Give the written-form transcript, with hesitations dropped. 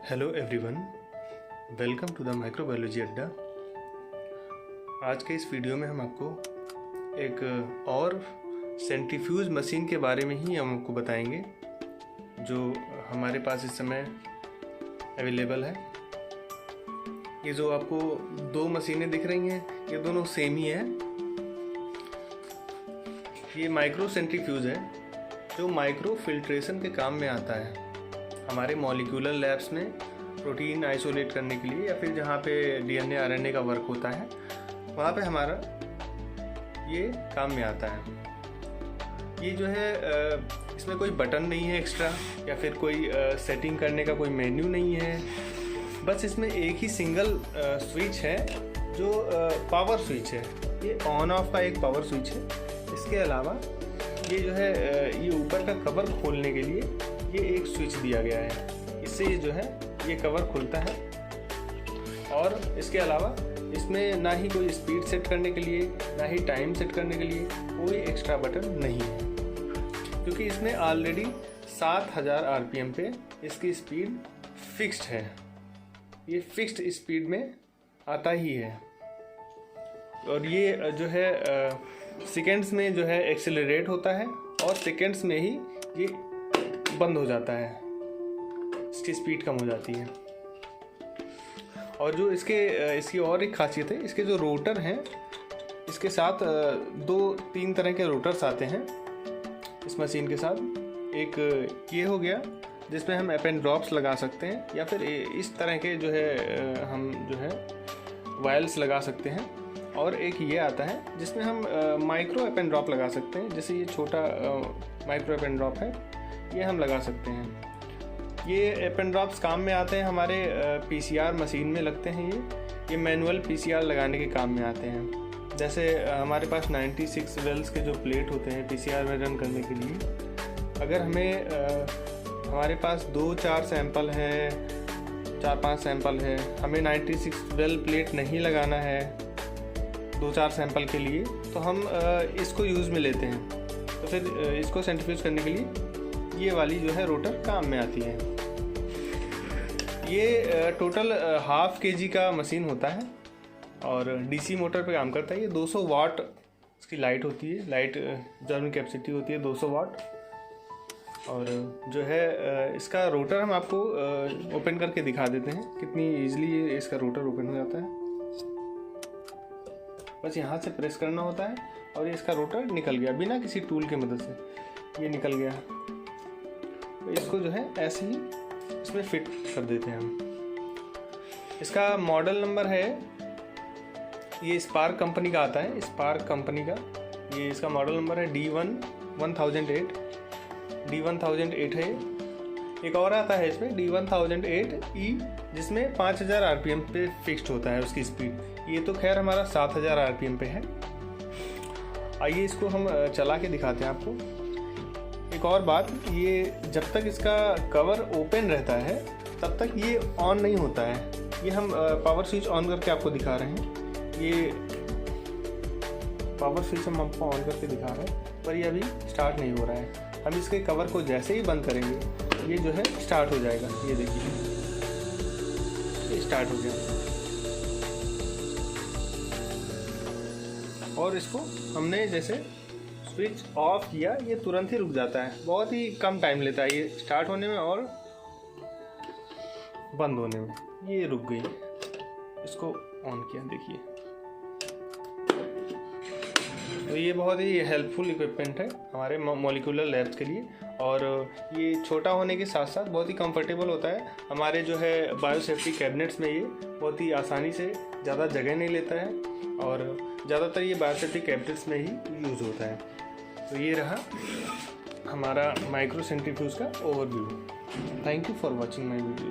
Hello everyone, welcome to the microbiology Adda. आज के इस वीडियो में हम आपको एक और सेंट्रीफ्यूज मशीन के बारे में ही हम आपको बताएंगे जो हमारे पास इस समय अवेलेबल है। ये जो आपको दो मशीनें दिख रही हैं, ये दोनों सेम ही है। ये माइक्रो सेंट्रीफ्यूज है जो माइक्रो फिल्ट्रेशन के काम में आता है। हमारे मॉलिक्यूलर लैब्स में प्रोटीन आइसोलेट करने के लिए या फिर जहाँ पे डीएनए आरएनए का वर्क होता है वहाँ पे हमारा ये काम में आता है। ये जो है इसमें कोई बटन नहीं है एक्स्ट्रा या फिर कोई सेटिंग करने का कोई मेन्यू नहीं है। बस इसमें एक ही सिंगल स्विच है जो पावर स्विच है। ये ऑन ऑफ का एक पावर स्विच है। इसके अलावा ये जो है ये ऊपर का कवर खोलने के लिए ये एक स्विच दिया गया है। इससे ये जो है ये कवर खुलता है और इसके अलावा इसमें ना ही कोई स्पीड सेट करने के लिए ना ही टाइम सेट करने के लिए कोई एक्स्ट्रा बटन नहीं है, क्योंकि इसमें ऑलरेडी 7000 आरपीएम पे इसकी स्पीड फिक्स्ड है। ये फिक्स्ड स्पीड में आता ही है और ये जो है सेकेंड्स में जो है एक्सेलरेट होता है और सेकेंड्स में ही ये बंद हो जाता है, इसकी स्पीड कम हो जाती है। और जो इसकी और एक खासियत है, इसके जो रोटर हैं इसके साथ 2-3 तरह के रोटर्स आते हैं इस मशीन के साथ। एक ये हो गया जिसमें हम एप एंड ड्रॉप्स लगा सकते हैं या फिर इस तरह के जो है हम जो है वायल्स लगा सकते हैं। और एक ये आता है जिसमें हम माइक्रो एप एंड ड्रॉप लगा सकते हैं। जैसे ये छोटा माइक्रो एप एंड ड्रॉप है, ये हम लगा सकते हैं। ये एप एंड ड्रॉप्स काम में आते हैं हमारे पीसीआर मशीन में लगते हैं। ये मैनुअल पीसीआर लगाने के काम में आते हैं। जैसे हमारे पास 96 वेल्स के जो प्लेट होते हैं पीसीआर में रन करने के लिए, अगर हमें हमारे पास 2-4 सैंपल हैं, 4-5 सैंपल है, हमें 96 वेल प्लेट नहीं लगाना है 2-4 सैंपल के लिए, तो हम इसको यूज़ में लेते हैं। तो फिर इसको सेंट्रीफ्यूज करने के लिए ये वाली जो है रोटर काम में आती है। ये टोटल 1/2 kg का मशीन होता है और डीसी मोटर पे काम करता है। ये 200 वाट इसकी लाइट होती है। लाइट जर्मन कैपेसिटी होती है 200 वाट। और जो है इसका रोटर हम आपको ओपन करके दिखा देते हैं कितनी ईजिली इसका रोटर ओपन हो जाता है। बस यहाँ से प्रेस करना होता है और ये इसका रोटर निकल गया बिना किसी टूल के मदद से। ये निकल गया, तो इसको जो है ऐसे ही इसमें फिट कर देते हैं हम। इसका मॉडल नंबर है, ये स्पार्क कंपनी का आता है, स्पार्क कंपनी का। ये इसका मॉडल नंबर है D1008 है। एक और आता है इसमें D1008E, जिसमें 5000 आरपीएम पे फिक्स्ड होता है उसकी स्पीड। ये तो खैर हमारा 7000 आरपीएम पे है। आइए इसको हम चला के दिखाते हैं आपको। एक और बात, ये जब तक इसका कवर ओपन रहता है तब तक ये ऑन नहीं होता है। ये हम पावर स्विच ऑन करके आपको दिखा रहे हैं। ये पावर स्विच हम आपको ऑन करके दिखा रहे हैं, पर ये अभी स्टार्ट नहीं हो रहा है। हम इसके कवर को जैसे ही बंद करेंगे ये जो है स्टार्ट हो जाएगा। ये देखिए, ये स्टार्ट हो गया। और इसको हमने जैसे स्विच ऑफ किया, ये तुरंत ही रुक जाता है। बहुत ही कम टाइम लेता है ये स्टार्ट होने में और बंद होने में। ये रुक गई, इसको ऑन किया, देखिए। तो ये बहुत ही हेल्पफुल इक्विपमेंट है हमारे मॉलिक्यूलर लैब्स के लिए। और ये छोटा होने के साथ साथ बहुत ही कंफर्टेबल होता है। हमारे जो है बायोसेफ्टी कैबिनेट्स में ये बहुत ही आसानी से, ज़्यादा जगह नहीं लेता है और ज़्यादातर ये बायोसेफ्टी कैबिनेट्स में ही यूज़ होता है। तो ये रहा हमारा माइक्रो सेंट्रीफ्यूज का overview. Thank you for watching my video.